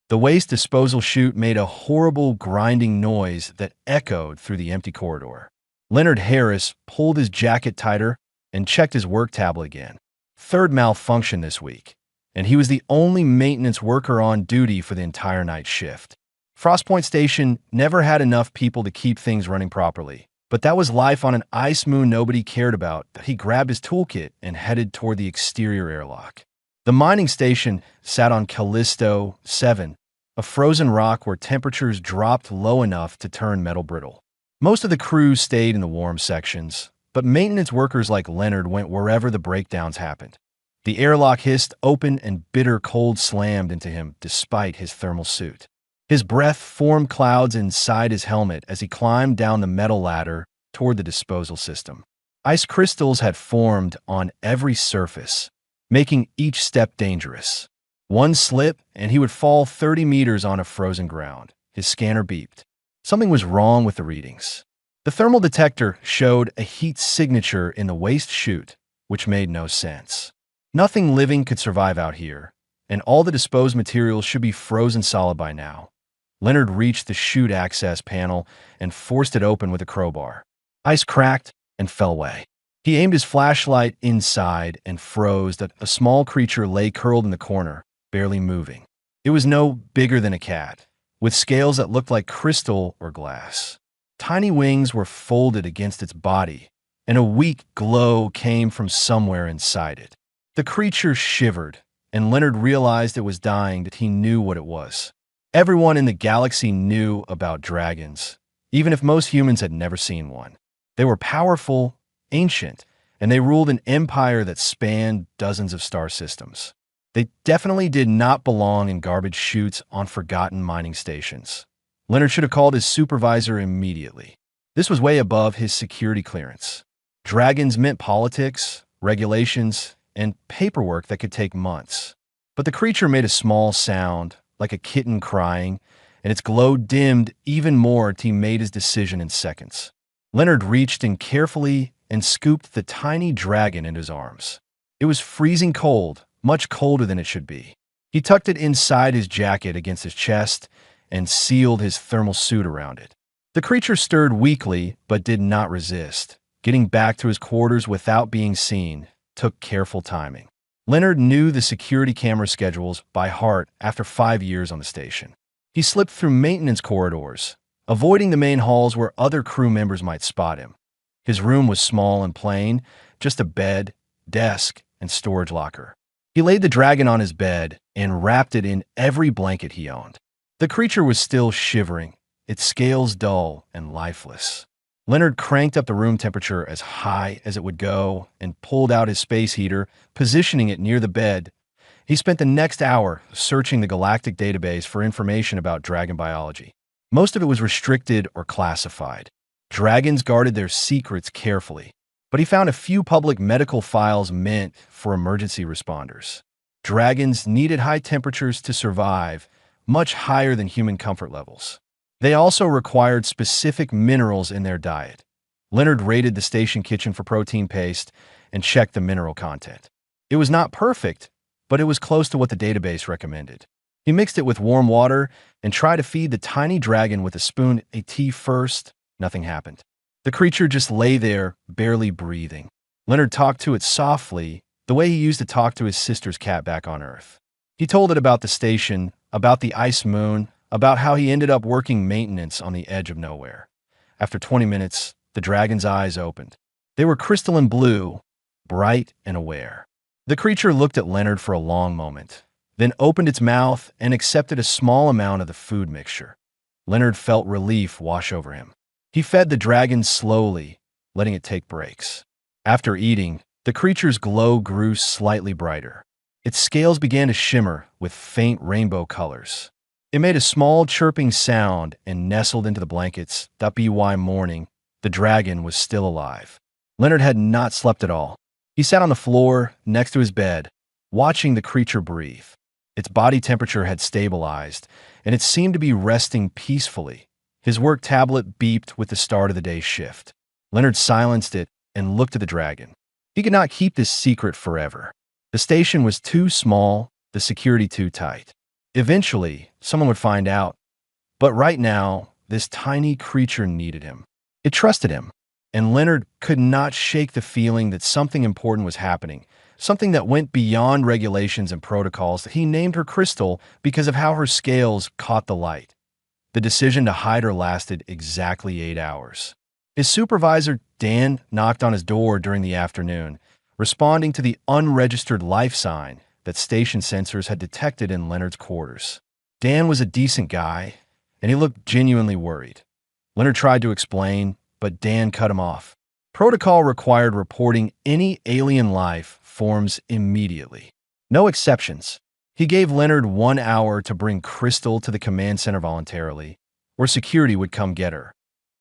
The waste disposal chute made a horrible grinding noise that echoed through the empty corridor. Leonard Harris pulled his jacket tighter and checked his work tablet again. Third malfunction this week, and he was the only maintenance worker on duty for the entire night shift. Frostpoint Station never had enough people to keep things running properly, but that was life on an ice moon nobody cared about. He grabbed his toolkit and headed toward the exterior airlock. The mining station sat on Callisto 7, a frozen rock where temperatures dropped low enough to turn metal brittle. Most of the crew stayed in the warm sections, but maintenance workers like Leonard went wherever the breakdowns happened. The airlock hissed open and bitter cold slammed into him despite his thermal suit. His breath formed clouds inside his helmet as he climbed down the metal ladder toward the disposal system. Ice crystals had formed on every surface, making each step dangerous. One slip, and he would fall 30 meters on a frozen ground. His scanner beeped. Something was wrong with the readings. The thermal detector showed a heat signature in the waste chute, which made no sense. Nothing living could survive out here, and all the disposed materials should be frozen solid by now. Leonard reached the chute access panel and forced it open with a crowbar. Ice cracked and fell away. He aimed his flashlight inside and froze that a small creature lay curled in the corner, barely moving. It was no bigger than a cat, with scales that looked like crystal or glass. Tiny wings were folded against its body, and a weak glow came from somewhere inside it. The creature shivered, and Leonard realized it was dying, that he knew what it was. Everyone in the galaxy knew about dragons, even if most humans had never seen one. They were powerful, ancient, and they ruled an empire that spanned dozens of star systems. They definitely did not belong in garbage chutes on forgotten mining stations. Leonard should have called his supervisor immediately. This was way above his security clearance. Dragons meant politics, regulations, and paperwork that could take months. But the creature made a small sound, like a kitten crying, and its glow dimmed even more till he made his decision in seconds. Leonard reached in carefully and scooped the tiny dragon into his arms. It was freezing cold, much colder than it should be. He tucked it inside his jacket against his chest and sealed his thermal suit around it. The creature stirred weakly but did not resist. Getting back to his quarters without being seen took careful timing. Leonard knew the security camera schedules by heart after 5 years on the station. He slipped through maintenance corridors, avoiding the main halls where other crew members might spot him. His room was small and plain, just a bed, desk, and storage locker. He laid the dragon on his bed and wrapped it in every blanket he owned. The creature was still shivering, its scales dull and lifeless. Leonard cranked up the room temperature as high as it would go and pulled out his space heater, positioning it near the bed. He spent the next hour searching the galactic database for information about dragon biology. Most of it was restricted or classified. Dragons guarded their secrets carefully, but he found a few public medical files meant for emergency responders. Dragons needed high temperatures to survive, much higher than human comfort levels. They also required specific minerals in their diet. Leonard raided the station kitchen for protein paste and checked the mineral content. It was not perfect, but it was close to what the database recommended. He mixed it with warm water and tried to feed the tiny dragon with a spoon a tea first. Nothing happened. The creature just lay there, barely breathing. Leonard talked to it softly, the way he used to talk to his sister's cat back on Earth. He told it about the station, about the ice moon, about how he ended up working maintenance on the edge of nowhere. After 20 minutes, the dragon's eyes opened. They were crystalline blue, bright and aware. The creature looked at Leonard for a long moment, then opened its mouth and accepted a small amount of the food mixture. Leonard felt relief wash over him. He fed the dragon slowly, letting it take breaks. After eating, the creature's glow grew slightly brighter. Its scales began to shimmer with faint rainbow colors. It made a small chirping sound and nestled into the blankets. By morning, the dragon was still alive. Leonard had not slept at all. He sat on the floor next to his bed, watching the creature breathe. Its body temperature had stabilized, and it seemed to be resting peacefully. His work tablet beeped with the start of the day's shift. Leonard silenced it and looked at the dragon. He could not keep this secret forever. The station was too small, the security too tight. Eventually, someone would find out, but right now, this tiny creature needed him. It trusted him, and Leonard could not shake the feeling that something important was happening, something that went beyond regulations and protocols. He named her Crystal because of how her scales caught the light. The decision to hide her lasted exactly 8 hours. His supervisor, Dan, knocked on his door during the afternoon, responding to the unregistered life sign that station sensors had detected in Leonard's quarters. Dan was a decent guy, and he looked genuinely worried. Leonard tried to explain, but Dan cut him off. Protocol required reporting any alien life forms immediately. No exceptions. He gave Leonard 1 hour to bring Crystal to the command center voluntarily, or security would come get her.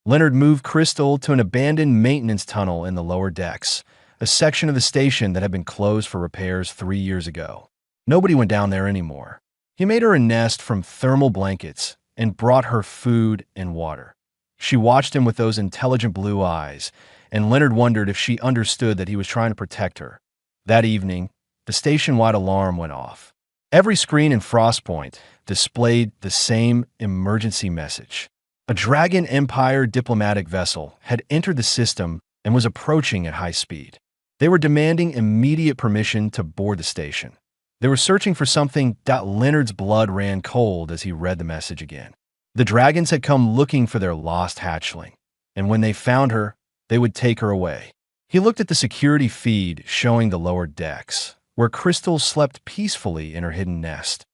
Leonard moved Crystal to an abandoned maintenance tunnel in the lower decks, a section of the station that had been closed for repairs 3 years ago. Nobody went down there anymore. He made her a nest from thermal blankets and brought her food and water. She watched him with those intelligent blue eyes, and Leonard wondered if she understood that he was trying to protect her. That evening, the station-wide alarm went off. Every screen in Frostpoint displayed the same emergency message. A Dragon Empire diplomatic vessel had entered the system and was approaching at high speed. They were demanding immediate permission to board the station. They were searching for something. Leonard's blood ran cold as he read the message again. The dragons had come looking for their lost hatchling, and when they found her, they would take her away. He looked at the security feed showing the lower decks, where Crystal slept peacefully in her hidden nest.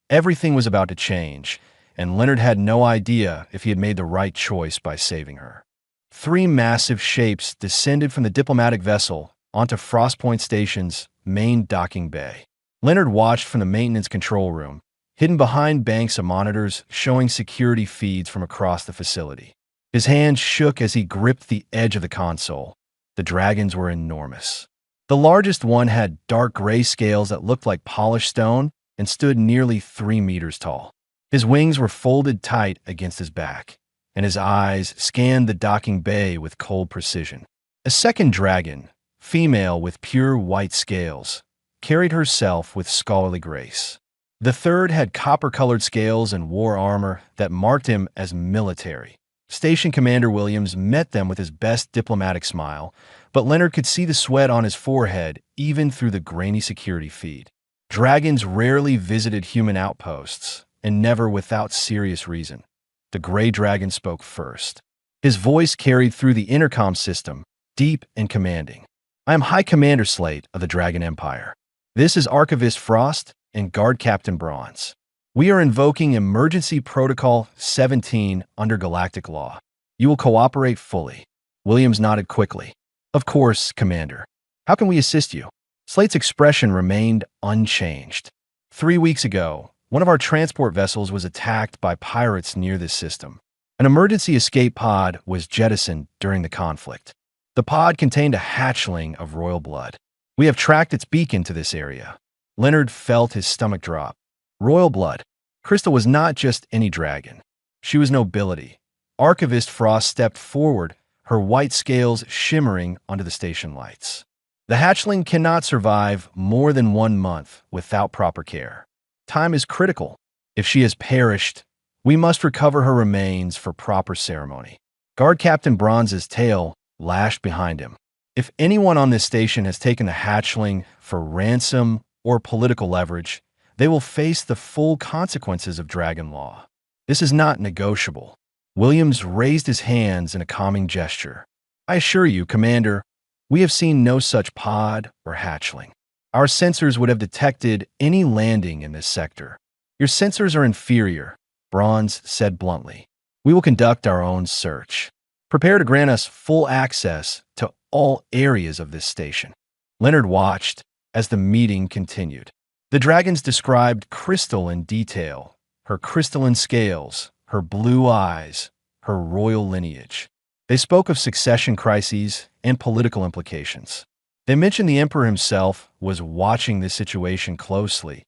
Everything was about to change, and Leonard had no idea if he had made the right choice by saving her. 3 massive shapes descended from the diplomatic vessel onto Frostpoint Station's main docking bay. Leonard watched from the maintenance control room, hidden behind banks of monitors showing security feeds from across the facility. His hands shook as he gripped the edge of the console. The dragons were enormous. The largest one had dark gray scales that looked like polished stone and stood nearly 3 meters tall. His wings were folded tight against his back, and his eyes scanned the docking bay with cold precision. A second dragon, female with pure white scales, carried herself with scholarly grace. The third had copper-colored scales and wore armor that marked him as military. Station Commander Williams met them with his best diplomatic smile, but Leonard could see the sweat on his forehead even through the grainy security feed. Dragons rarely visited human outposts, and never without serious reason. The gray dragon spoke first. His voice carried through the intercom system, deep and commanding. "I am High Commander Slate of the Dragon Empire. This is Archivist Frost and Guard Captain Bronze. We are invoking Emergency Protocol 17 under galactic law. You will cooperate fully." Williams nodded quickly. "Of course, Commander. How can we assist you?" Slate's expression remained unchanged. 3 weeks ago, one of our transport vessels was attacked by pirates near this system. An emergency escape pod was jettisoned during the conflict. The pod contained a hatchling of royal blood. We have tracked its beacon to this area. Leonard felt his stomach drop. Royal blood. Crystal was not just any dragon. She was nobility. Archivist Frost stepped forward, her white scales shimmering under the station lights. The hatchling cannot survive more than 1 month without proper care. Time is critical. If she has perished, we must recover her remains for proper ceremony. Guard Captain Bronze's tail lashed behind him. If anyone on this station has taken the hatchling for ransom or political leverage, they will face the full consequences of dragon law. This is not negotiable. Williams raised his hands in a calming gesture. "I assure you, Commander, we have seen no such pod or hatchling. Our sensors would have detected any landing in this sector." "Your sensors are inferior," Bronze said bluntly. "We will conduct our own search. Prepare to grant us full access to all areas of this station." Leonard watched as the meeting continued. The dragons described Crystal in detail, her crystalline scales, her blue eyes, her royal lineage. They spoke of succession crises and political implications. They mentioned the Emperor himself was watching this situation closely,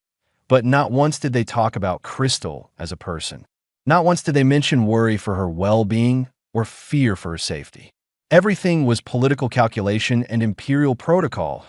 but not once did they talk about Crystal as a person. Not once did they mention worry for her well-being or fear for her safety. Everything was political calculation and imperial protocol.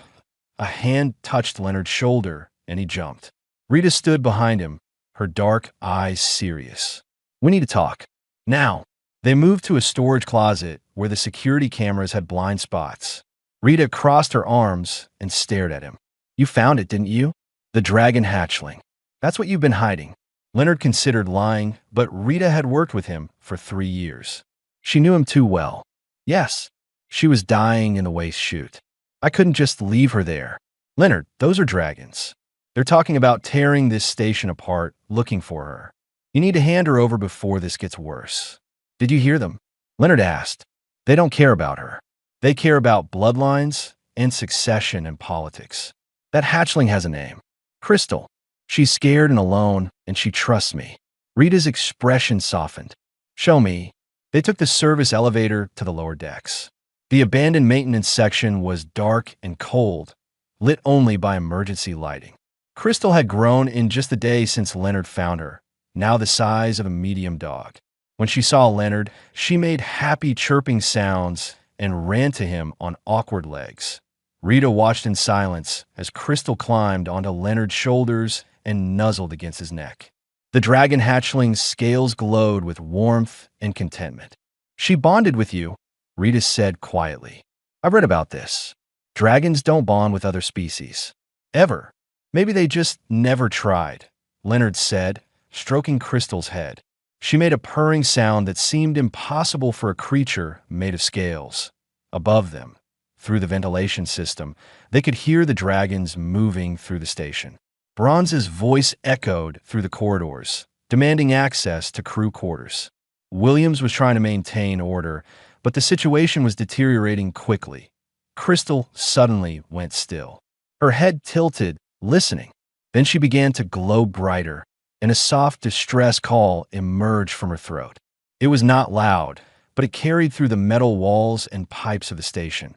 A hand touched Leonard's shoulder, and he jumped. Rita stood behind him, her dark eyes serious. "We need to talk. Now." They moved to a storage closet where the security cameras had blind spots. Rita crossed her arms and stared at him. "You found it, didn't you? The dragon hatchling. That's what you've been hiding." Leonard considered lying, but Rita had worked with him for 3 years. She knew him too well. "Yes." She was dying in the waste chute. "I couldn't just leave her there." "Leonard, those are dragons. They're talking about tearing this station apart, looking for her. You need to hand her over before this gets worse." "Did you hear them?" Leonard asked. "They don't care about her. They care about bloodlines and succession and politics. That hatchling has a name. Crystal. She's scared and alone, and she trusts me." Rita's expression softened. "Show me." They took the service elevator to the lower decks. The abandoned maintenance section was dark and cold, lit only by emergency lighting. Crystal had grown in just a day since Leonard found her, now the size of a medium dog. When she saw Leonard, she made happy chirping sounds and ran to him on awkward legs. Rita watched in silence as Crystal climbed onto Leonard's shoulders and nuzzled against his neck. The dragon hatchling's scales glowed with warmth and contentment. "She bonded with you," Rita said quietly. "I've read about this. Dragons don't bond with other species. Ever. Maybe they just never tried," Leonard said, stroking Crystal's head. She made a purring sound that seemed impossible for a creature made of scales. Above them, through the ventilation system, they could hear the dragons moving through the station. Bronze's voice echoed through the corridors, demanding access to crew quarters. Williams was trying to maintain order, but the situation was deteriorating quickly. Crystal suddenly went still. Her head tilted, listening. Then she began to glow brighter, and a soft distress call emerged from her throat. It was not loud, but it carried through the metal walls and pipes of the station.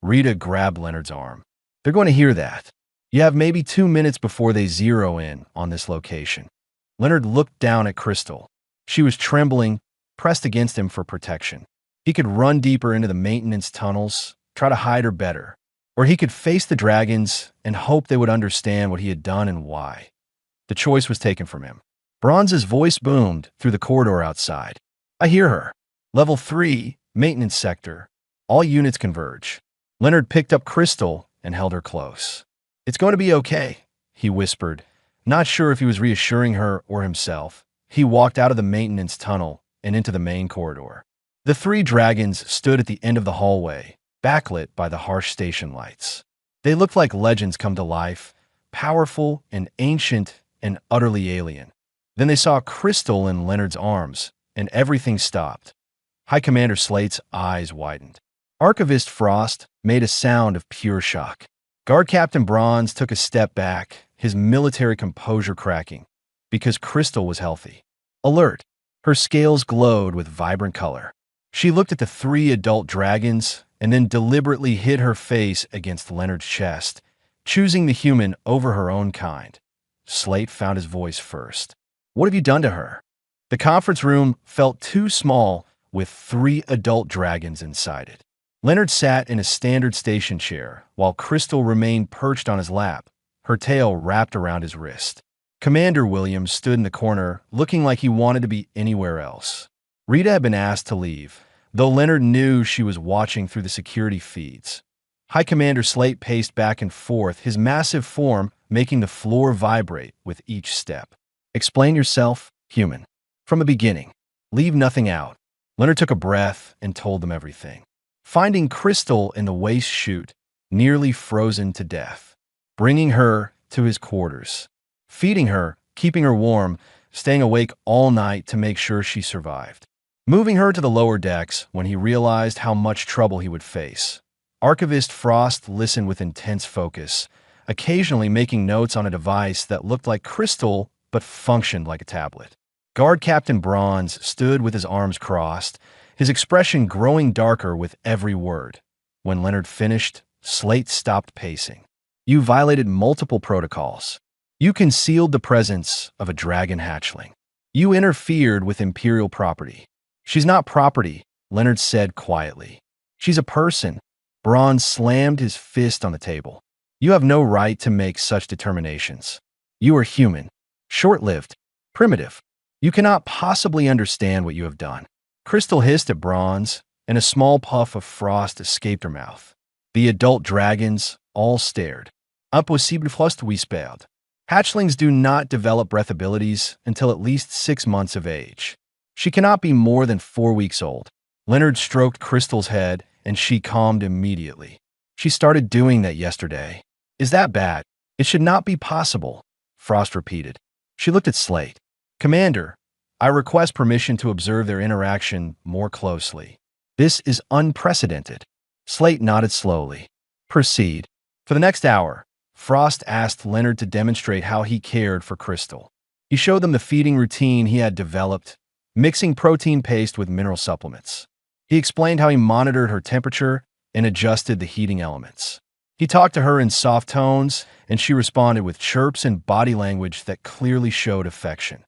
Rita grabbed Leonard's arm. "They're going to hear that. You have maybe 2 minutes before they zero in on this location." Leonard looked down at Crystal. She was trembling, pressed against him for protection. He could run deeper into the maintenance tunnels, try to hide her better, or he could face the dragons and hope they would understand what he had done and why. The choice was taken from him. Bronze's voice boomed through the corridor outside. "I hear her. Level 3, maintenance sector. All units converge." Leonard picked up Crystal and held her close. "It's going to be okay," he whispered, not sure if he was reassuring her or himself. He walked out of the maintenance tunnel and into the main corridor. The 3 dragons stood at the end of the hallway, backlit by the harsh station lights. They looked like legends come to life, powerful and ancient and utterly alien. Then they saw Crystal in Leonard's arms, and everything stopped. High Commander Slate's eyes widened. Archivist Frost made a sound of pure shock. Guard Captain Bronze took a step back, his military composure cracking, because Crystal was healthy. Alert. Her scales glowed with vibrant color. She looked at the 3 adult dragons and then deliberately hid her face against Leonard's chest, choosing the human over her own kind. Slate found his voice first. "What have you done to her?" The conference room felt too small with 3 adult dragons inside it. Leonard sat in a standard station chair, while Crystal remained perched on his lap, her tail wrapped around his wrist. Commander Williams stood in the corner, looking like he wanted to be anywhere else. Rita had been asked to leave, though Leonard knew she was watching through the security feeds. High Commander Slate paced back and forth, his massive form making the floor vibrate with each step. "Explain yourself, human. From the beginning. Leave nothing out." Leonard took a breath and told them everything. Finding Crystal in the waste chute, nearly frozen to death. Bringing her to his quarters. Feeding her, keeping her warm, staying awake all night to make sure she survived. Moving her to the lower decks when he realized how much trouble he would face. Archivist Frost listened with intense focus, occasionally making notes on a device that looked like Crystal but functioned like a tablet. Guard Captain Bronze stood with his arms crossed, his expression growing darker with every word. When Leonard finished, Slate stopped pacing. "You violated multiple protocols. You concealed the presence of a dragon hatchling. You interfered with Imperial property." "She's not property," Leonard said quietly. "She's a person." Bronze slammed his fist on the table. "You have no right to make such determinations. You are human. Short-lived. Primitive. You cannot possibly understand what you have done. Crystal hissed at Bronze, and a small puff of frost escaped her mouth. The adult dragons all stared. Impossible flust whispered. Hatchlings do not develop breath abilities until at least 6 months of age. She cannot be more than 4 weeks old. Leonard stroked Crystal's head, and she calmed immediately. She started doing that yesterday. Is that bad? It should not be possible, Frost repeated. She looked at Slate. Commander, I request permission to observe their interaction more closely. This is unprecedented. Slate nodded slowly. Proceed. For the next hour, Frost asked Leonard to demonstrate how he cared for Crystal. He showed them the feeding routine he had developed, mixing protein paste with mineral supplements. He explained how he monitored her temperature and adjusted the heating elements. He talked to her in soft tones, and she responded with chirps and body language that clearly showed affection.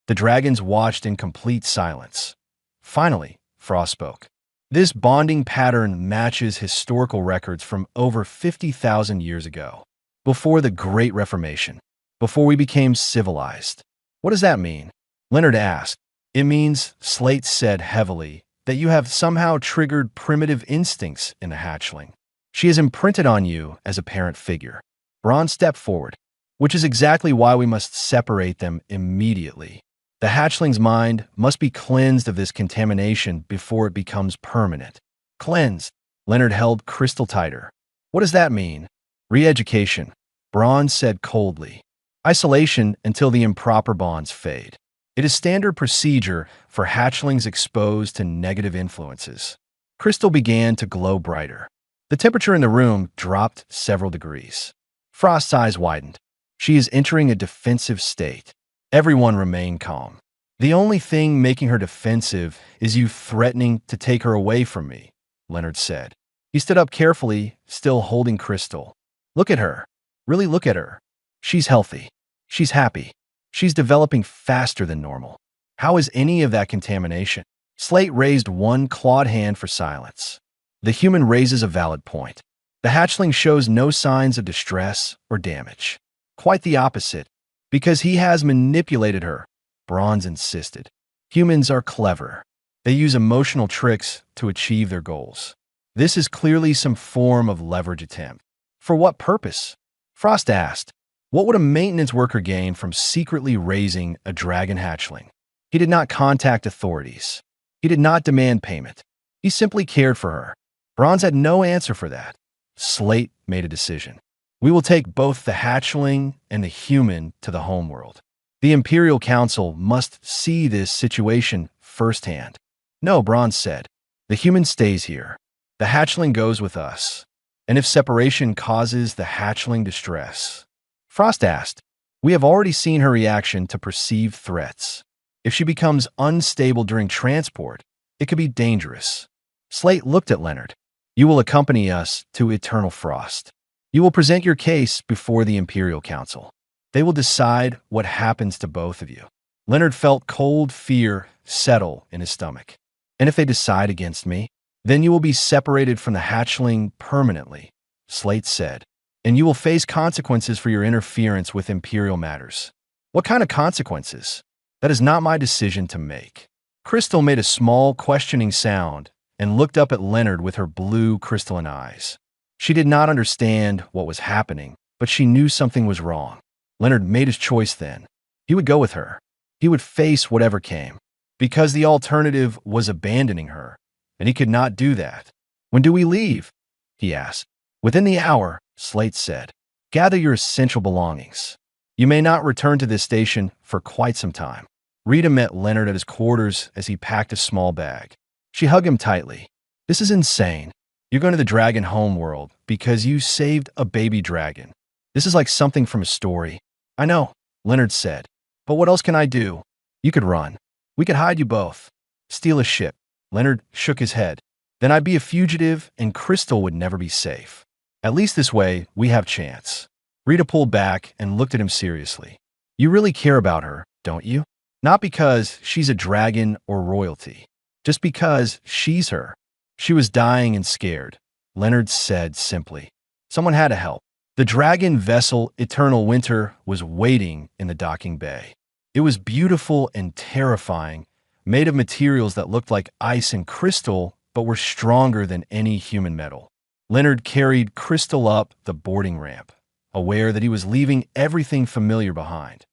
The dragons watched in complete silence. Finally, Frost spoke. This bonding pattern matches historical records from over 50,000 years ago, before the Great Reformation, before we became civilized. What does that mean? Leonard asked. It means, Slate said heavily, that you have somehow triggered primitive instincts in the hatchling. She is imprinted on you as a parent figure. Bronze stepped forward, which is exactly why we must separate them immediately. The hatchling's mind must be cleansed of this contamination before it becomes permanent. Cleansed. Leonard held Crystal tighter. What does that mean? Re-education, Bronze said coldly. Isolation until the improper bonds fade. It is standard procedure for hatchlings exposed to negative influences. Crystal began to glow brighter. The temperature in the room dropped several degrees. Frost's eyes widened. She is entering a defensive state. Everyone remained calm. The only thing making her defensive is you threatening to take her away from me, Leonard said. He stood up carefully, still holding Crystal. Look at her. Really look at her. She's healthy. She's happy. She's developing faster than normal. How is any of that contamination? Slate raised one clawed hand for silence. The human raises a valid point. The hatchling shows no signs of distress or damage. Quite the opposite. Because he has manipulated her, Bronze insisted. Humans are clever. They use emotional tricks to achieve their goals. This is clearly some form of leverage attempt. For what purpose? Frost asked. What would a maintenance worker gain from secretly raising a dragon hatchling? He did not contact authorities. He did not demand payment. He simply cared for her. Bronze had no answer for that. Slate made a decision. We will take both the hatchling and the human to the homeworld. The Imperial Council must see this situation firsthand. No, Bronze said. The human stays here. The hatchling goes with us. And if separation causes the hatchling distress? Frost asked. We have already seen her reaction to perceived threats. If she becomes unstable during transport, it could be dangerous. Slate looked at Leonard. You will accompany us to Eternal Frost. You will present your case before the Imperial Council. They will decide what happens to both of you. Leonard felt cold fear settle in his stomach. And if they decide against me, then you will be separated from the hatchling permanently, Slate said. And you will face consequences for your interference with Imperial matters. What kind of consequences? That is not my decision to make. Crystal made a small questioning sound and looked up at Leonard with her blue crystalline eyes. She did not understand what was happening, but she knew something was wrong. Leonard made his choice then. He would go with her. He would face whatever came, because the alternative was abandoning her, and he could not do that. When do we leave? He asked. Within the hour, Slate said. Gather your essential belongings. You may not return to this station for quite some time. Rita met Leonard at his quarters as he packed a small bag. She hugged him tightly. This is insane. You're going to the dragon homeworld because you saved a baby dragon. This is like something from a story. I know, Leonard said. But what else can I do? You could run. We could hide you both. Steal a ship. Leonard shook his head. Then I'd be a fugitive and Crystal would never be safe. At least this way, we have chance. Rita pulled back and looked at him seriously. You really care about her, don't you? Not because she's a dragon or royalty. Just because she's her. She was dying and scared, Leonard said simply. Someone had to help. The dragon vessel Eternal Winter was waiting in the docking bay. It was beautiful and terrifying, made of materials that looked like ice and crystal, but were stronger than any human metal. Leonard carried Crystal up the boarding ramp, aware that he was leaving everything familiar behind.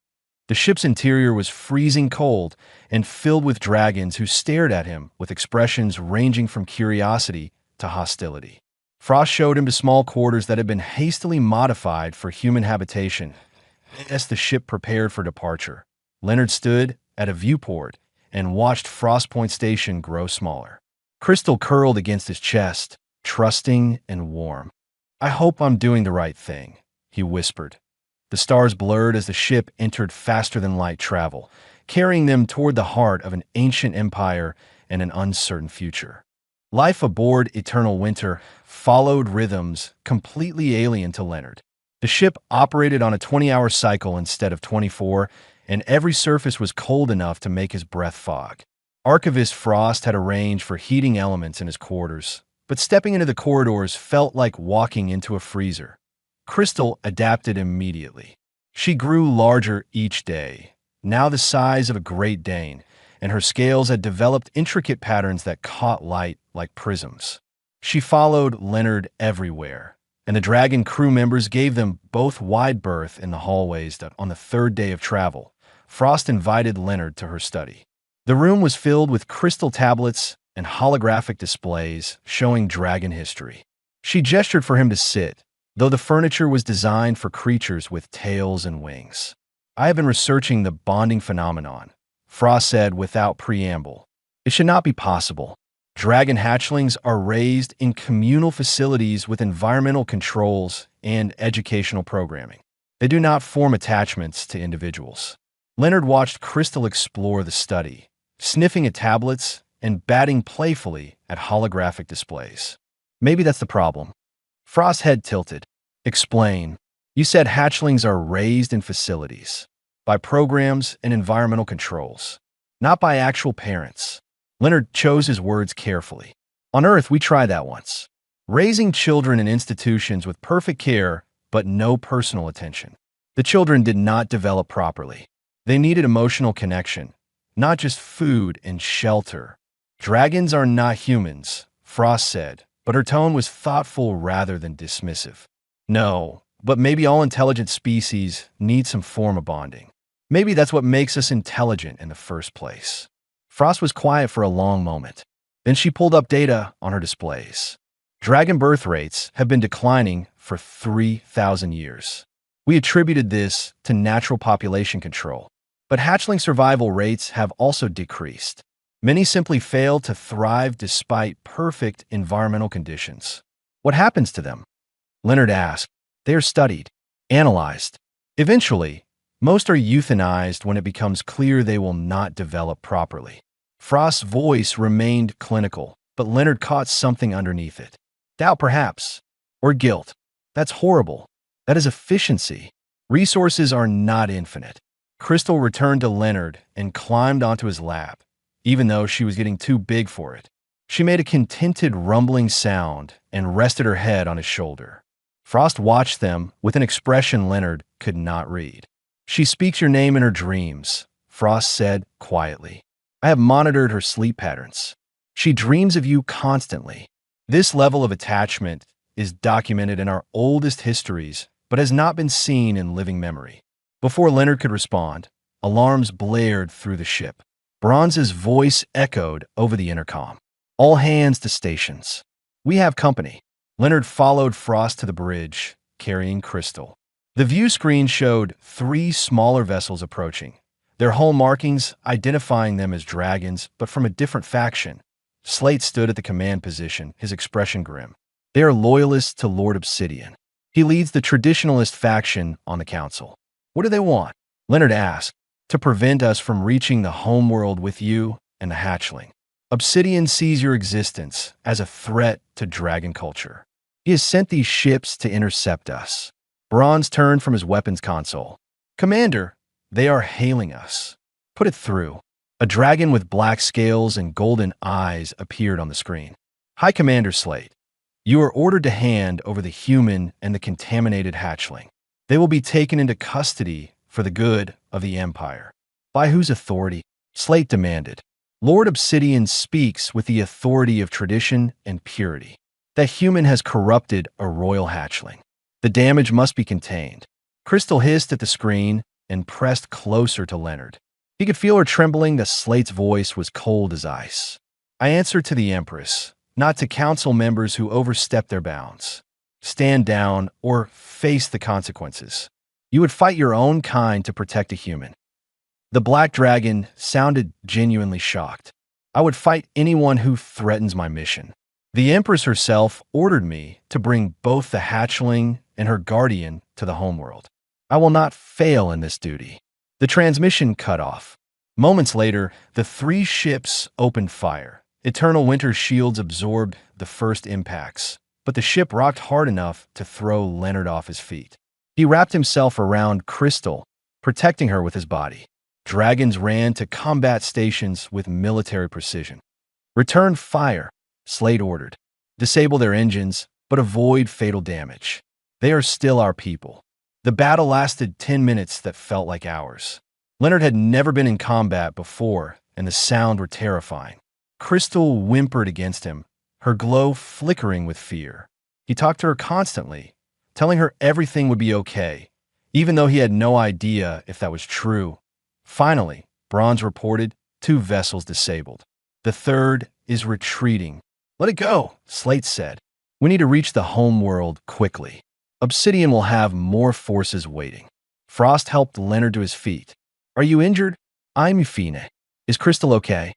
The ship's interior was freezing cold and filled with dragons who stared at him with expressions ranging from curiosity to hostility. Frost showed him to small quarters that had been hastily modified for human habitation. As the ship prepared for departure, Leonard stood at a viewport and watched Frost Point Station grow smaller. Crystal curled against his chest, trusting and warm. "I hope I'm doing the right thing," he whispered. The stars blurred as the ship entered faster-than-light travel, carrying them toward the heart of an ancient empire and an uncertain future. Life aboard Eternal Winter followed rhythms completely alien to Leonard. The ship operated on a 20-hour cycle instead of 24, and every surface was cold enough to make his breath fog. Archivist Frost had arranged for heating elements in his quarters, but stepping into the corridors felt like walking into a freezer. Crystal adapted immediately. She grew larger each day, now the size of a Great Dane, and her scales had developed intricate patterns that caught light like prisms. She followed Leonard everywhere, and the Dragon crew members gave them both wide berth in the hallways. On the third day of travel, Frost invited Leonard to her study. The room was filled with crystal tablets and holographic displays showing dragon history. She gestured for him to sit, though the furniture was designed for creatures with tails and wings. "I have been researching the bonding phenomenon," Frost said without preamble. "It should not be possible. Dragon hatchlings are raised in communal facilities with environmental controls and educational programming. They do not form attachments to individuals." Leonard watched Crystal explore the study, sniffing at tablets and batting playfully at holographic displays. "Maybe that's the problem." Frost's head tilted. "Explain. You said hatchlings are raised in facilities, by programs and environmental controls, not by actual parents." Leonard chose his words carefully. "On Earth, we tried that once. Raising children in institutions with perfect care, but no personal attention. The children did not develop properly. They needed emotional connection, not just food and shelter." "Dragons are not humans," Frost said, but her tone was thoughtful rather than dismissive. "No, but maybe all intelligent species need some form of bonding. Maybe that's what makes us intelligent in the first place." Frost was quiet for a long moment. Then she pulled up data on her displays. "Dragon birth rates have been declining for 3,000 years. We attributed this to natural population control. But hatchling survival rates have also decreased. Many simply fail to thrive despite perfect environmental conditions." "What happens to them?" Leonard asked. "They are studied, analyzed. Eventually, most are euthanized when it becomes clear they will not develop properly." Frost's voice remained clinical, but Leonard caught something underneath it. Doubt, perhaps. Or guilt. "That's horrible. That is efficiency. Resources are not infinite." Crystal returned to Leonard and climbed onto his lap, even though she was getting too big for it. She made a contented rumbling sound and rested her head on his shoulder. Frost watched them with an expression Leonard could not read. "She speaks your name in her dreams," Frost said quietly. "I have monitored her sleep patterns. She dreams of you constantly." This level of attachment is documented in our oldest histories, but has not been seen in living memory. Before Leonard could respond, alarms blared through the ship. Bronze's voice echoed over the intercom. "All hands to stations. We have company." Leonard followed Frost to the bridge, carrying Crystal. The view screen showed 3 smaller vessels approaching, their hull markings identifying them as dragons, but from a different faction. Slate stood at the command position, his expression grim. "They are loyalists to Lord Obsidian. He leads the traditionalist faction on the council." "What do they want?" Leonard asked. "To prevent us from reaching the homeworld with you and the hatchling. Obsidian sees your existence as a threat to dragon culture. He has sent these ships to intercept us." Bronze turned from his weapons console. "Commander, they are hailing us. Put it through." A dragon with black scales and golden eyes appeared on the screen. "Hi, Commander Slate. You are ordered to hand over the human and the contaminated hatchling. They will be taken into custody for the good of the Empire." By whose authority? Slate demanded. Lord Obsidian speaks with the authority of tradition and purity. That human has corrupted a royal hatchling. The damage must be contained. Crystal hissed at the screen and pressed closer to Leonard. He could feel her trembling. The Slate's voice was cold as ice. I answer to the Empress, not to council members who overstep their bounds. Stand down or face the consequences. You would fight your own kind to protect a human. The Black Dragon sounded genuinely shocked. I would fight anyone who threatens my mission. The Empress herself ordered me to bring both the hatchling and her guardian to the homeworld. I will not fail in this duty. The transmission cut off. Moments later, the three ships opened fire. Eternal Winter's shields absorbed the first impacts, but the ship rocked hard enough to throw Leonard off his feet. He wrapped himself around Crystal, protecting her with his body. Dragons ran to combat stations with military precision. Return fire, Slate ordered. Disable their engines, but avoid fatal damage. They are still our people. The battle lasted 10 minutes that felt like hours. Leonard had never been in combat before, and the sound were terrifying. Crystal whimpered against him, her glow flickering with fear. He talked to her constantly, telling her everything would be okay, even though he had no idea if that was true. Finally, Bronze reported 2 vessels disabled. The third is retreating. Let it go, Slate said. We need to reach the homeworld quickly. Obsidian will have more forces waiting. Frost helped Leonard to his feet. Are you injured? I'm Euphine. Is Crystal okay?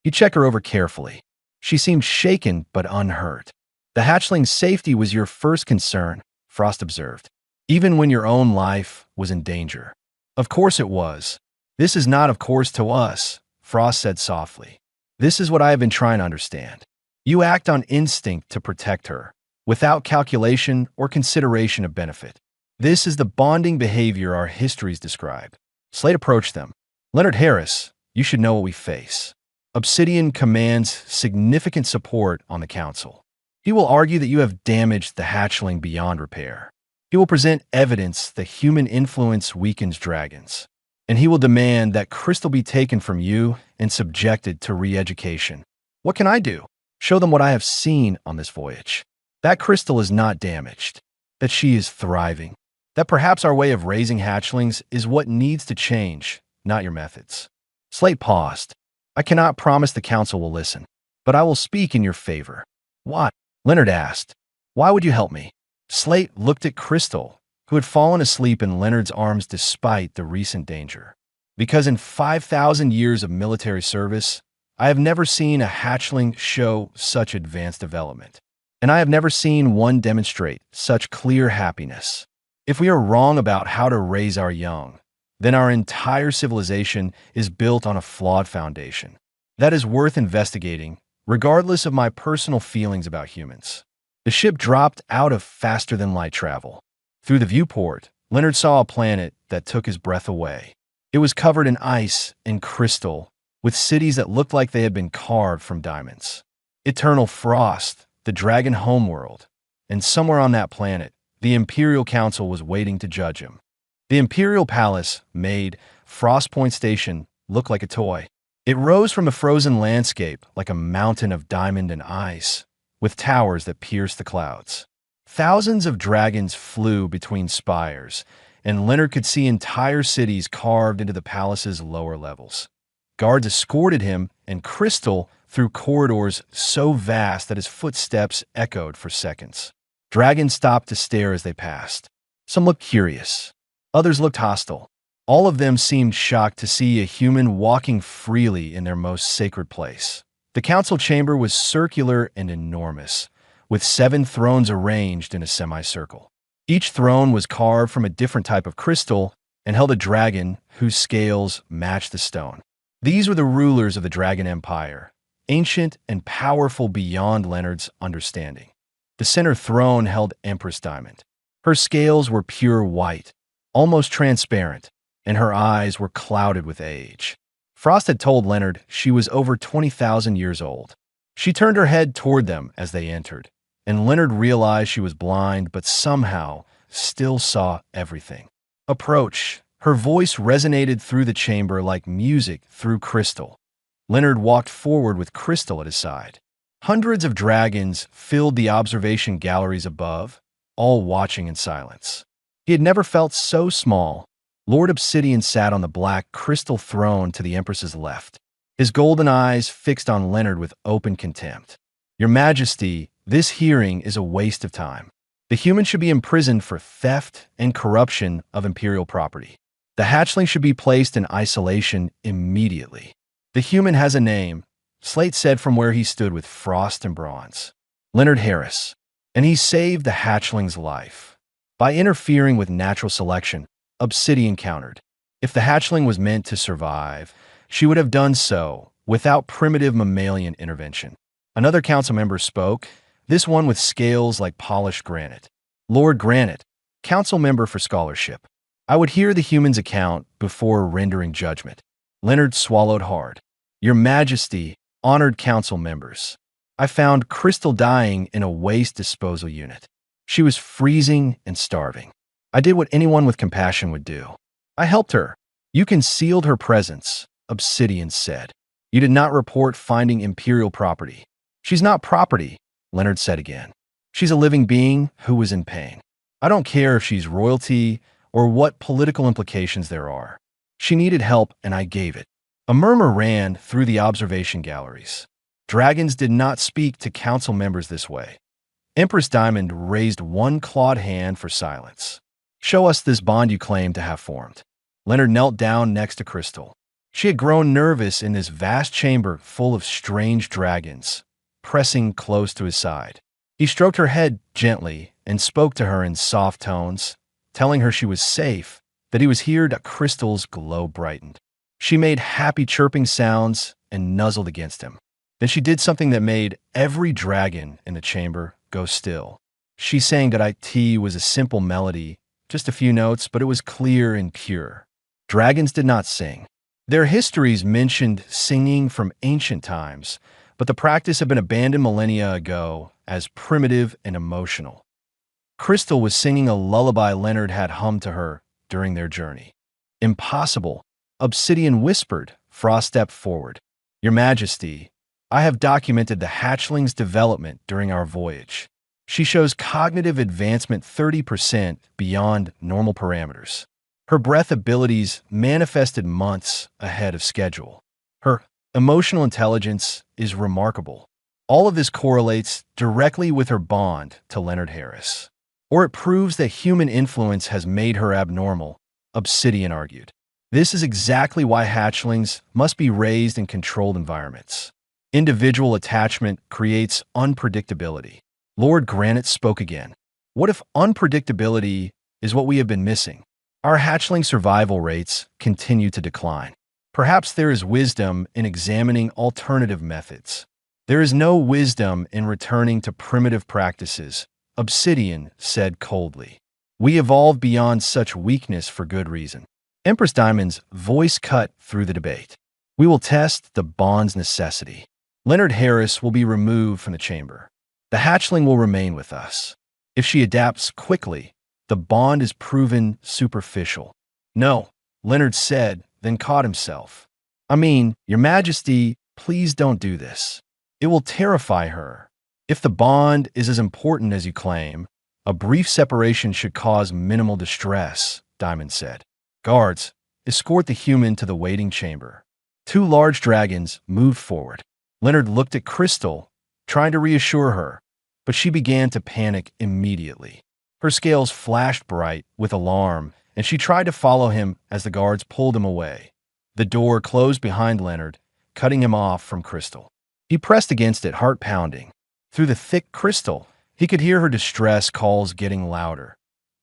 You check her over carefully. She seemed shaken but unhurt. The hatchling's safety was your first concern, Frost observed, even when your own life was in danger. Of course it was. This is not of course to us, Frost said softly. This is what I have been trying to understand. You act on instinct to protect her, without calculation or consideration of benefit. This is the bonding behavior our histories describe. Slate approached them. Leonard Harris, you should know what we face. Obsidian commands significant support on the council. He will argue that you have damaged the hatchling beyond repair. He will present evidence that human influence weakens dragons. And he will demand that Crystal be taken from you and subjected to re-education. What can I do? Show them what I have seen on this voyage. That Crystal is not damaged. That she is thriving. That perhaps our way of raising hatchlings is what needs to change, not your methods. Slate paused. I cannot promise the council will listen, but I will speak in your favor. What? Leonard asked. Why would you help me? Slate looked at Crystal, who had fallen asleep in Leonard's arms despite the recent danger. Because in 5,000 years of military service, I have never seen a hatchling show such advanced development. And I have never seen one demonstrate such clear happiness. If we are wrong about how to raise our young, then our entire civilization is built on a flawed foundation. That is worth investigating, regardless of my personal feelings about humans. The ship dropped out of faster-than-light travel. Through the viewport, Leonard saw a planet that took his breath away. It was covered in ice and crystal, with cities that looked like they had been carved from diamonds. Eternal Frost, the dragon homeworld, and somewhere on that planet, the Imperial Council was waiting to judge him. The Imperial Palace made Frost Point Station look like a toy. It rose from a frozen landscape like a mountain of diamond and ice, with towers that pierced the clouds. Thousands of dragons flew between spires, and Leonard could see entire cities carved into the palace's lower levels. Guards escorted him and Crystal through corridors so vast that his footsteps echoed for seconds. Dragons stopped to stare as they passed. Some looked curious. Others looked hostile. All of them seemed shocked to see a human walking freely in their most sacred place. The council chamber was circular and enormous, with 7 thrones arranged in a semicircle. Each throne was carved from a different type of crystal and held a dragon whose scales matched the stone. These were the rulers of the Dragon Empire, ancient and powerful beyond Leonard's understanding. The center throne held Empress Diamond. Her scales were pure white, almost transparent, and her eyes were clouded with age. Frost had told Leonard she was over 20,000 years old. She turned her head toward them as they entered, and Leonard realized she was blind but somehow still saw everything. Approach, Her voice resonated through the chamber like music through crystal. Leonard walked forward with Crystal at his side. Hundreds of dragons filled the observation galleries above, all watching in silence. He had never felt so small. Lord Obsidian sat on the black crystal throne to the Empress's left, his golden eyes fixed on Leonard with open contempt. "Your Majesty, this hearing is a waste of time. The human should be imprisoned for theft and corruption of imperial property. The hatchling should be placed in isolation immediately. The human has a name," Slate said from where he stood with Frost and Bronze. "Leonard Harris. And he saved the hatchling's life. By interfering with natural selection," Obsidian countered. "If the hatchling was meant to survive, she would have done so without primitive mammalian intervention." Another council member spoke, this one with scales like polished granite. "Lord Granite, council member for scholarship. I would hear the human's account before rendering judgment." Leonard swallowed hard. "Your Majesty, honored council members. I found Crystal dying in a waste disposal unit. She was freezing and starving. I did what anyone with compassion would do. I helped her. You concealed her presence," Obsidian said. "You did not report finding imperial property." "She's not property," Leonard said again. "She's a living being who was in pain. I don't care if she's royalty or what political implications there are. She needed help and I gave it." A murmur ran through the observation galleries. Dragons did not speak to council members this way. Empress Diamond raised one clawed hand for silence. "Show us this bond you claim to have formed." Leonard knelt down next to Crystal. She had grown nervous in this vast chamber full of strange dragons, pressing close to his side. He stroked her head gently and spoke to her in soft tones, telling her she was safe, that he was here. Crystal's glow brightened. She made happy chirping sounds and nuzzled against him. Then she did something that made every dragon in the chamber go still. She sang that it was a simple melody, just a few notes, but it was clear and pure. Dragons did not sing. Their histories mentioned singing from ancient times, but the practice had been abandoned millennia ago as primitive and emotional. Crystal was singing a lullaby Leonard had hummed to her during their journey. "Impossible," Obsidian whispered. Frost stepped forward. "Your Majesty, I have documented the hatchling's development during our voyage. She shows cognitive advancement 30% beyond normal parameters. Her breath abilities manifested months ahead of schedule. Her emotional intelligence is remarkable. All of this correlates directly with her bond to Leonard Harris. Or it proves that human influence has made her abnormal," Obsidian argued. "This is exactly why hatchlings must be raised in controlled environments. Individual attachment creates unpredictability." Lord Granite spoke again. "What if unpredictability is what we have been missing? Our hatchling survival rates continue to decline. Perhaps there is wisdom in examining alternative methods." "There is no wisdom in returning to primitive practices," Obsidian said coldly. "We evolved beyond such weakness for good reason." Empress Diamond's voice cut through the debate. "We will test the bond's necessity. Leonard Harris will be removed from the chamber. The hatchling will remain with us. If she adapts quickly, the bond is proven superficial." "No," Leonard said, then caught himself. "I mean, Your Majesty, please don't do this. It will terrify her. If the bond is as important as you claim, a brief separation should cause minimal distress," Diamond said. "Guards, escort the human to the waiting chamber." Two large dragons moved forward. Leonard looked at Crystal, trying to reassure her, but she began to panic immediately. Her scales flashed bright with alarm, and she tried to follow him as the guards pulled him away. The door closed behind Leonard, cutting him off from Crystal. He pressed against it, heart pounding. Through the thick crystal, he could hear her distress calls getting louder.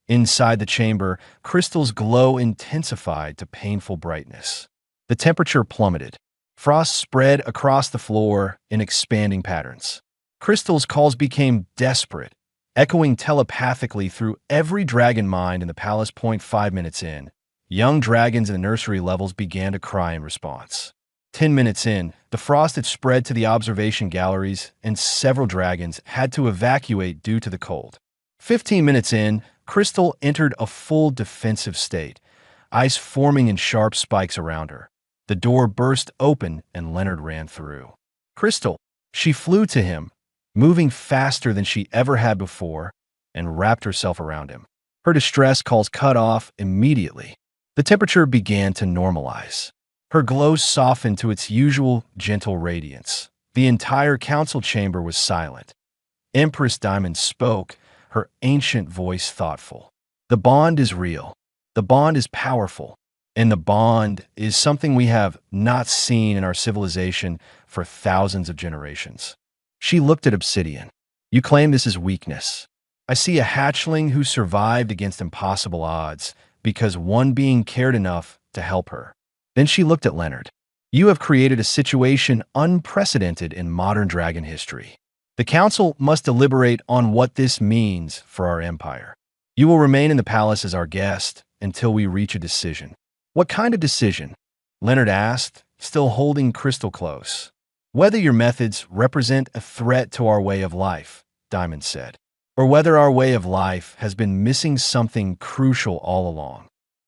Inside the chamber, Crystal's glow intensified to painful brightness. The temperature plummeted. Frost spread across the floor in expanding patterns. Crystal's calls became desperate, echoing telepathically through every dragon mind in the palace. 5 minutes in, young dragons in the nursery levels began to cry in response. 10 minutes in, the frost had spread to the observation galleries, and several dragons had to evacuate due to the cold. 15 minutes in, Crystal entered a full defensive state. ice forming in sharp spikes around her. The door burst open and Leonard ran through. Crystal! She flew to him, moving faster than she ever had before, and wrapped herself around him. Her distress calls cut off immediately. The temperature began to normalize. Her glow softened to its usual gentle radiance. The entire council chamber was silent. Empress Diamond spoke, her ancient voice thoughtful. The bond is real. The bond is powerful. And the bond is something we have not seen in our civilization for thousands of generations. She looked at Obsidian. You claim this is weakness. I see a hatchling who survived against impossible odds because one being cared enough to help her. Then she looked at Leonard. You have created a situation unprecedented in modern dragon history. The council must deliberate on what this means for our empire. You will remain in the palace as our guest until we reach a decision. What kind of decision? Leonard asked, still holding Crystal close. Whether your methods represent a threat to our way of life, Diamond said, or whether our way of life has been missing something crucial all along.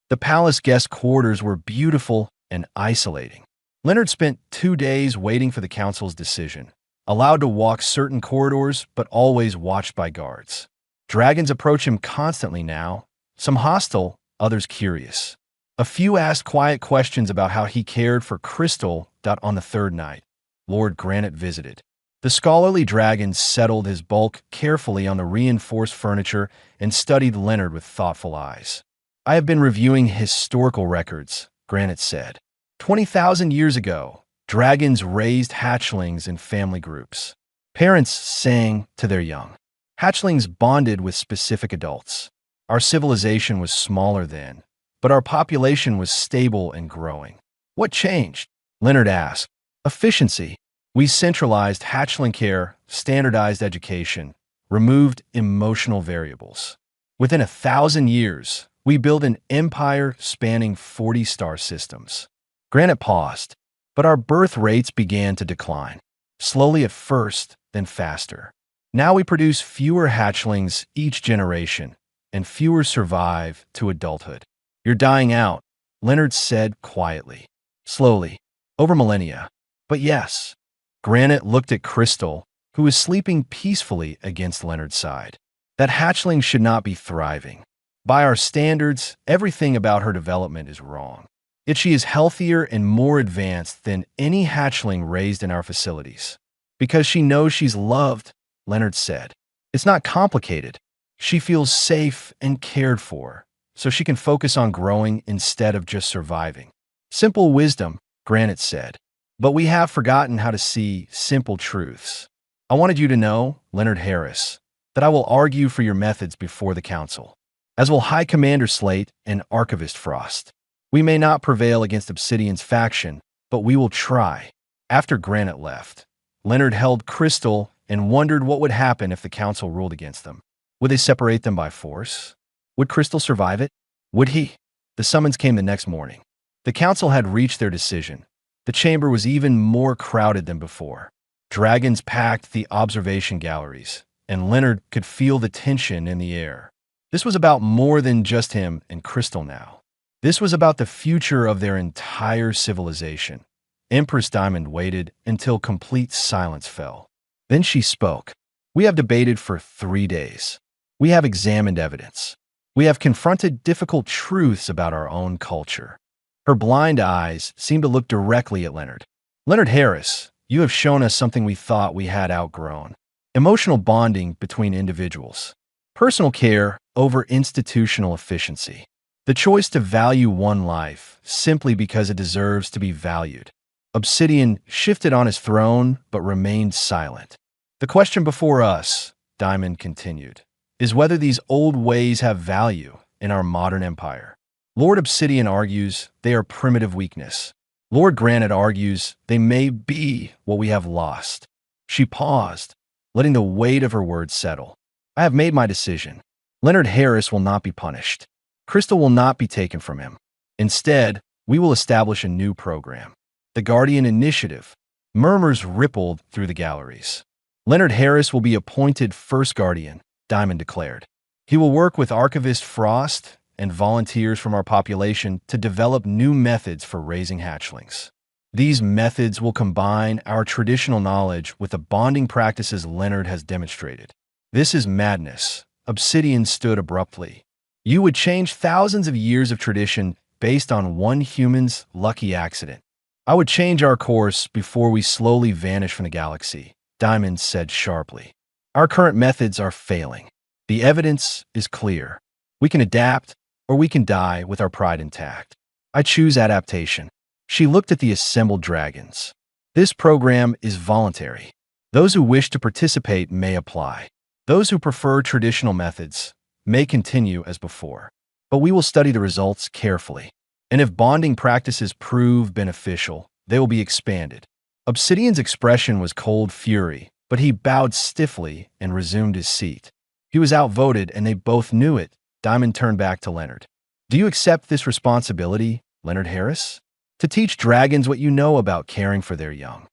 The palace guest quarters were beautiful and isolating. Leonard spent 2 days waiting for the council's decision, allowed to walk certain corridors but always watched by guards. Dragons approach him constantly now, some hostile, others curious. A few asked quiet questions about how he cared for Crystal. On the third night, Lord Granite visited. The scholarly dragon settled his bulk carefully on the reinforced furniture and studied Leonard with thoughtful eyes. I have been reviewing historical records, Granite said. 20,000 years ago, dragons raised hatchlings in family groups. Parents sang to their young. Hatchlings bonded with specific adults. Our civilization was smaller then, but our population was stable and growing. What changed? Leonard asked. Efficiency. We centralized hatchling care, standardized education, removed emotional variables. Within 1,000 years, we built an empire spanning 40 star systems. Granite paused, but our birth rates began to decline. Slowly at first, then faster. Now we produce fewer hatchlings each generation, and fewer survive to adulthood. You're dying out, Leonard said quietly. Slowly, over millennia. But yes. Granite looked at Crystal, who was sleeping peacefully against Leonard's side. That hatchling should not be thriving. By our standards, everything about her development is wrong. Yet she is healthier and more advanced than any hatchling raised in our facilities. Because she knows she's loved, Leonard said. It's not complicated. She feels safe and cared for, so she can focus on growing instead of just surviving. Simple wisdom, Granite said. But we have forgotten how to see simple truths. I wanted you to know, Leonard Harris, that I will argue for your methods before the council, as will High Commander Slate and Archivist Frost. We may not prevail against Obsidian's faction, but we will try. After Granite left, Leonard held Crystal and wondered what would happen if the council ruled against them. Would they separate them by force? Would Crystal survive it? Would he? The summons came the next morning. The council had reached their decision. The chamber was even more crowded than before. Dragons packed the observation galleries, and Leonard could feel the tension in the air. This was about more than just him and Crystal now. This was about the future of their entire civilization. Empress Diamond waited until complete silence fell. Then she spoke. We have debated for 3 days. We have examined evidence. We have confronted difficult truths about our own culture. Her blind eyes seemed to look directly at Leonard. Leonard Harris, you have shown us something we thought we had outgrown. Emotional bonding between individuals. Personal care over institutional efficiency. The choice to value one life simply because it deserves to be valued. Obsidian shifted on his throne but remained silent. The question before us, Diamond continued, is whether these old ways have value in our modern empire. Lord Obsidian argues they are primitive weakness. Lord Granite argues they may be what we have lost. She paused, letting the weight of her words settle. I have made my decision. Leonard Harris will not be punished. Crystal will not be taken from him. Instead, we will establish a new program. The Guardian Initiative. Murmurs rippled through the galleries. Leonard Harris will be appointed first Guardian, Diamond declared. He will work with Archivist Frost and volunteers from our population to develop new methods for raising hatchlings. These methods will combine our traditional knowledge with the bonding practices Leonard has demonstrated. This is madness. Obsidian stood abruptly. You would change thousands of years of tradition based on one human's lucky accident. I would change our course before we slowly vanish from the galaxy, Diamond said sharply. Our current methods are failing. The evidence is clear. We can adapt, or we can die with our pride intact. I choose adaptation. She looked at the assembled dragons. This program is voluntary. Those who wish to participate may apply. Those who prefer traditional methods may continue as before. But we will study the results carefully. And if bonding practices prove beneficial, they will be expanded. Obsidian's expression was cold fury, but he bowed stiffly and resumed his seat. He was outvoted, and they both knew it. Diamond turned back to Leonard. Do you accept this responsibility, Leonard Harris? To teach dragons what you know about caring for their young.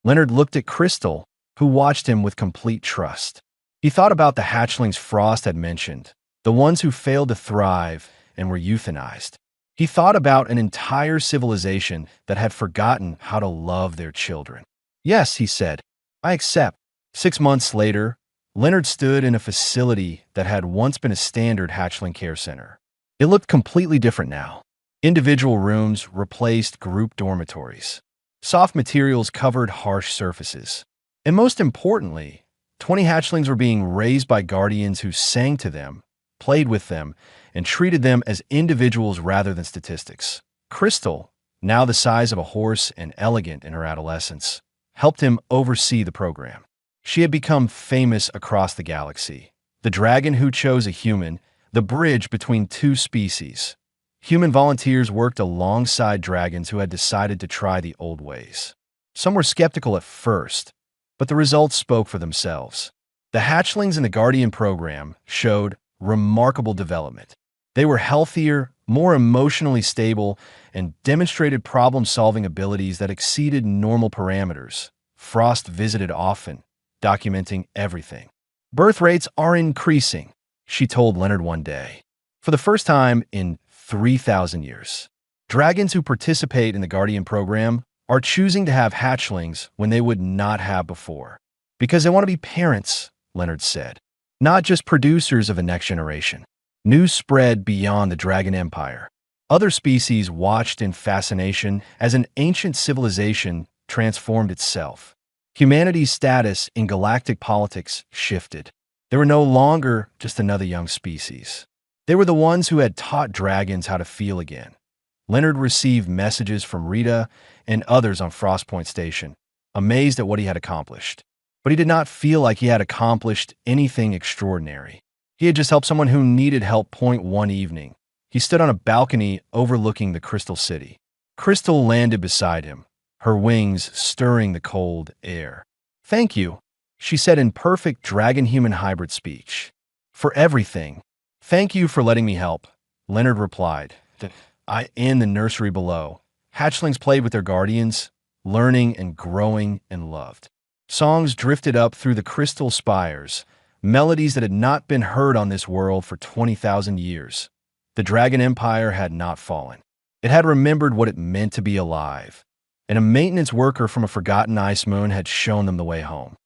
Leonard looked at Crystal, who watched him with complete trust. He thought about the hatchlings Frost had mentioned, the ones who failed to thrive and were euthanized. He thought about an entire civilization that had forgotten how to love their children. Yes, he said, I accept. 6 months later, Leonard stood in a facility that had once been a standard hatchling care center. It looked completely different now. Individual rooms replaced group dormitories. Soft materials covered harsh surfaces. And most importantly, 20 hatchlings were being raised by guardians who sang to them, played with them, and treated them as individuals rather than statistics. Crystal, now the size of a horse and elegant in her adolescence, helped him oversee the program. She had become famous across the galaxy. The dragon who chose a human, the bridge between two species. Human volunteers worked alongside dragons who had decided to try the old ways. Some were skeptical at first, but the results spoke for themselves. The hatchlings in the Guardian program showed remarkable development. They were healthier, more emotionally stable, and demonstrated problem-solving abilities that exceeded normal parameters. Frost visited often, documenting everything. Birth rates are increasing, she told Leonard one day. For the first time in 3,000 years. Dragons who participate in the Guardian program are choosing to have hatchlings when they would not have before. Because they want to be parents, Leonard said, not just producers of a next generation. News spread beyond the Dragon Empire. Other species watched in fascination as an ancient civilization transformed itself. Humanity's status in galactic politics shifted. They were no longer just another young species. They were the ones who had taught dragons how to feel again. Leonard received messages from Rita and others on Frost Point Station, amazed at what he had accomplished. But he did not feel like he had accomplished anything extraordinary. He had just helped someone who needed help. One evening, he stood on a balcony overlooking the Crystal City. Crystal landed beside him, her wings stirring the cold air. Thank you, she said in perfect dragon-human hybrid speech. For everything. Thank you for letting me help, Leonard replied. In the nursery below, hatchlings played with their guardians, learning and growing and loved. Songs drifted up through the crystal spires, melodies that had not been heard on this world for 20,000 years. The Dragon Empire had not fallen. It had remembered what it meant to be alive, and a maintenance worker from a forgotten ice moon had shown them the way home.